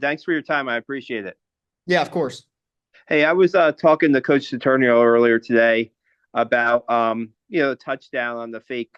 Thanks for your time. I appreciate it. Yeah, of course. Hey, I was talking to Coach Saturnio earlier today about the touchdown on the fake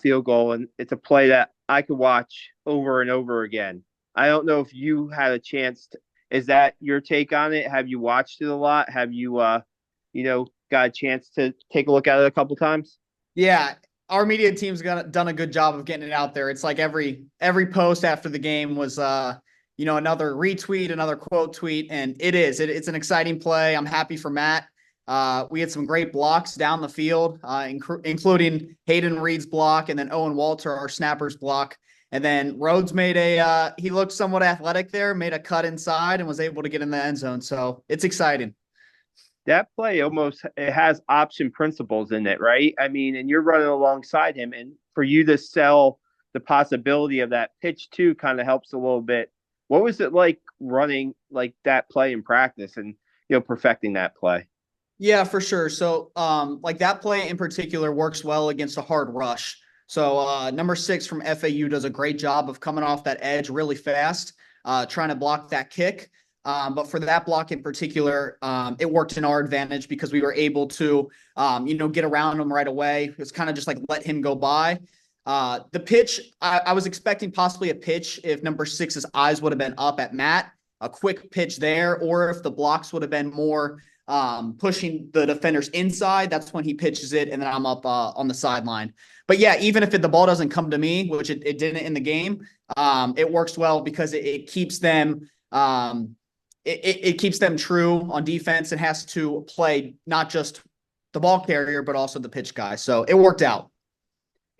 field goal, and it's a play that I could watch over and over again. I don't know if you had a chance to, is that your take on it? Have you watched it a lot? Have you got a chance to take a look at it a couple times? Yeah, our media team's done a good job of getting it out there. It's like every post after the game was another retweet, another quote tweet, and it's an exciting play. I'm happy for Matt. We had some great blocks down the field, including Hayden Reed's block and then Owen Walter, our snapper's block. And then Rhodes made he looked somewhat athletic there, made a cut inside and was able to get in the end zone. So it's exciting. That play almost it has option principles in it, right? I mean, and you're running alongside him, and for you to sell the possibility of that pitch too kind of helps a little bit. What was it like running like that play in practice and perfecting that play? Yeah, for sure. So, like that play in particular works well against a hard rush. So, number 6 from FAU does a great job of coming off that edge really fast, trying to block that kick. But for that block in particular, it worked in our advantage because we were able to, get around him right away. It was kind of just like let him go by. The pitch, I was expecting possibly a pitch if number 6's eyes would have been up at Matt, a quick pitch there, or if the blocks would have been more pushing the defenders inside. That's when he pitches it, and then I'm up on the sideline. But yeah, even if the ball doesn't come to me, which it didn't in the game, it works well because it keeps them it keeps them true on defense and has to play not just the ball carrier but also the pitch guy. So it worked out.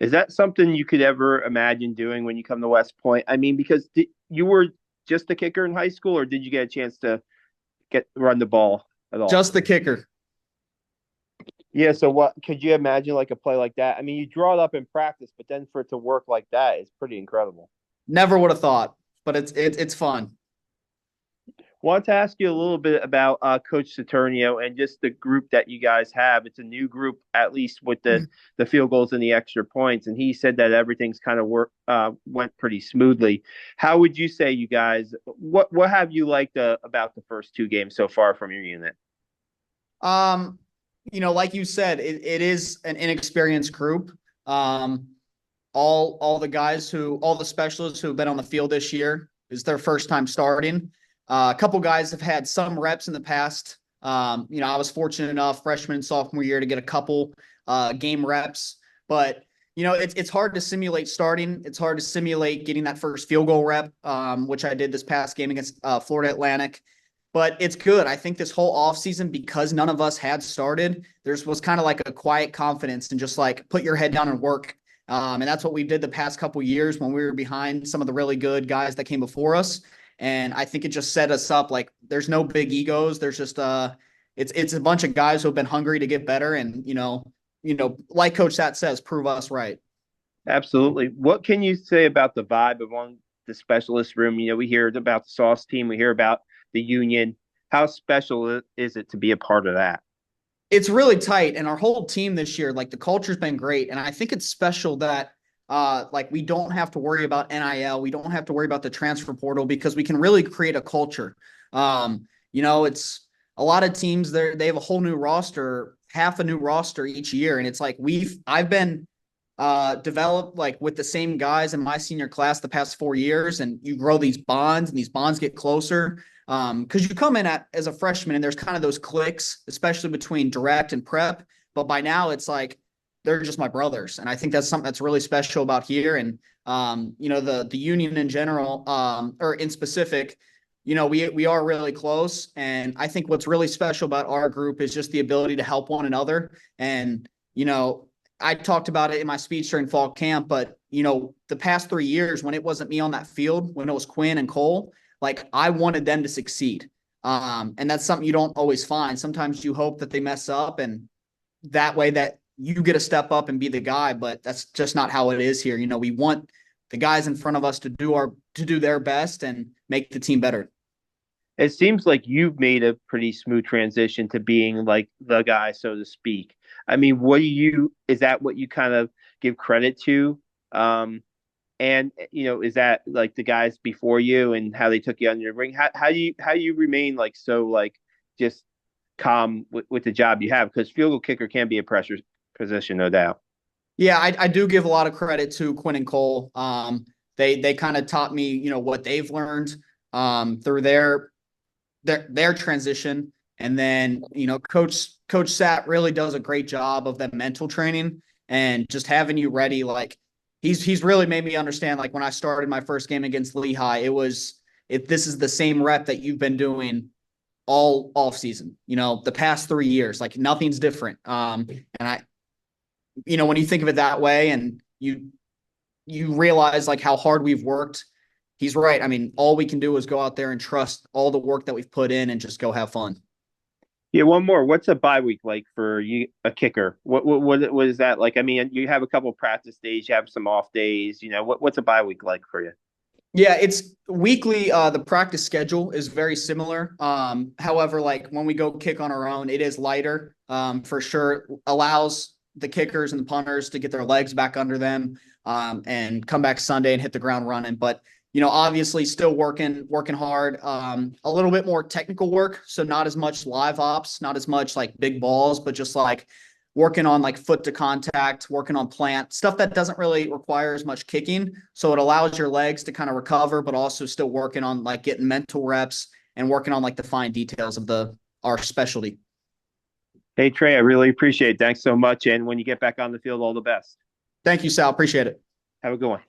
Is that something you could ever imagine doing when you come to West Point? I mean, because you were just a kicker in high school, or did you get a chance to get run the ball at all? Just the kicker. Yeah, so what could you imagine like a play like that? I mean, you draw it up in practice, but then for it to work like that is pretty incredible. Never would have thought, but it's fun. Want to ask you a little bit about Coach Saturnio and just the group that you guys have. It's a new group, at least with the field goals and the extra points. And he said that everything's kind of went pretty smoothly. How would you say you guys? What have you liked about the first two games so far from your unit? Um, like you said, it is an inexperienced group. Um, all the specialists who have been on the field this year is their first time starting. A couple guys have had some reps in the past. I was fortunate enough freshman and sophomore year to get a couple game reps, but it's hard to simulate starting. It's hard to simulate getting that first field goal rep, which I did this past game against Florida Atlantic. But it's good. I think this whole offseason, because none of us had started, was kind of like a quiet confidence and just like put your head down and work. And that's what we did the past couple years when we were behind some of the really good guys that came before us. And I think it just set us up like there's no big egos. There's just it's a bunch of guys who have been hungry to get better, and like Coach Sat says, prove us right. Absolutely. What can you say about the vibe among the specialist room? We hear about the sauce team, we hear about the union. How special is it to be a part of that? It's really tight, and our whole team this year, like the culture's been great, and I think it's special that like we don't have to worry about NIL, we don't have to worry about the transfer portal because we can really create a culture. It's a lot of teams they have a whole new roster, half a new roster each year, and it's like I've been developed like with the same guys in my senior class the past 4 years, and you grow these bonds, and these bonds get closer. Because you come in as a freshman and there's kind of those cliques, especially between direct and prep. But by now it's like they're just my brothers, and I think that's something that's really special about here. And the union in general, or in specific, we are really close. And I think what's really special about our group is just the ability to help one another. And I talked about it in my speech during fall camp, but the past 3 years when it wasn't me on that field, when it was Quinn and Cole, like I wanted them to succeed. And that's something you don't always find. Sometimes you hope that they mess up and that way that you get to step up and be the guy, but that's just not how it is here. We want the guys in front of us to do their best and make the team better. It seems like you've made a pretty smooth transition to being like the guy, so to speak. I mean, is that what you kind of give credit to? And is that like the guys before you and how they took you under the ring? How do you remain like so like just calm with the job you have? Because field goal kicker can be a pressure position, no doubt. Yeah, I do give a lot of credit to Quinn and Cole. They kind of taught me, what they've learned through their transition. And then, Coach Sat really does a great job of that mental training and just having you ready. Like he's really made me understand, like when I started my first game against Lehigh, this is the same rep that you've been doing all off season, the past 3 years, like nothing's different. And when you think of it that way and you realize like how hard we've worked, he's right. I mean, all we can do is go out there and trust all the work that we've put in and just go have fun. Yeah, one more. What's a bye week like for you, a kicker? What is that like? I mean, you have a couple practice days, you have some off days. What's a bye week like for you? Yeah, it's weekly. The practice schedule is very similar. However, like when we go kick on our own, it is lighter. For sure, allows the kickers and the punters to get their legs back under them, and come back Sunday and hit the ground running. But obviously, still working hard. A little bit more technical work, so not as much live ops, not as much like big balls, but just like working on like foot to contact, working on plant stuff that doesn't really require as much kicking. So it allows your legs to kind of recover, but also still working on like getting mental reps and working on like the fine details of our specialty. Hey Trey, I really appreciate it. Thanks so much. And when you get back on the field, all the best. Thank you, Sal. Appreciate it. Have a good one.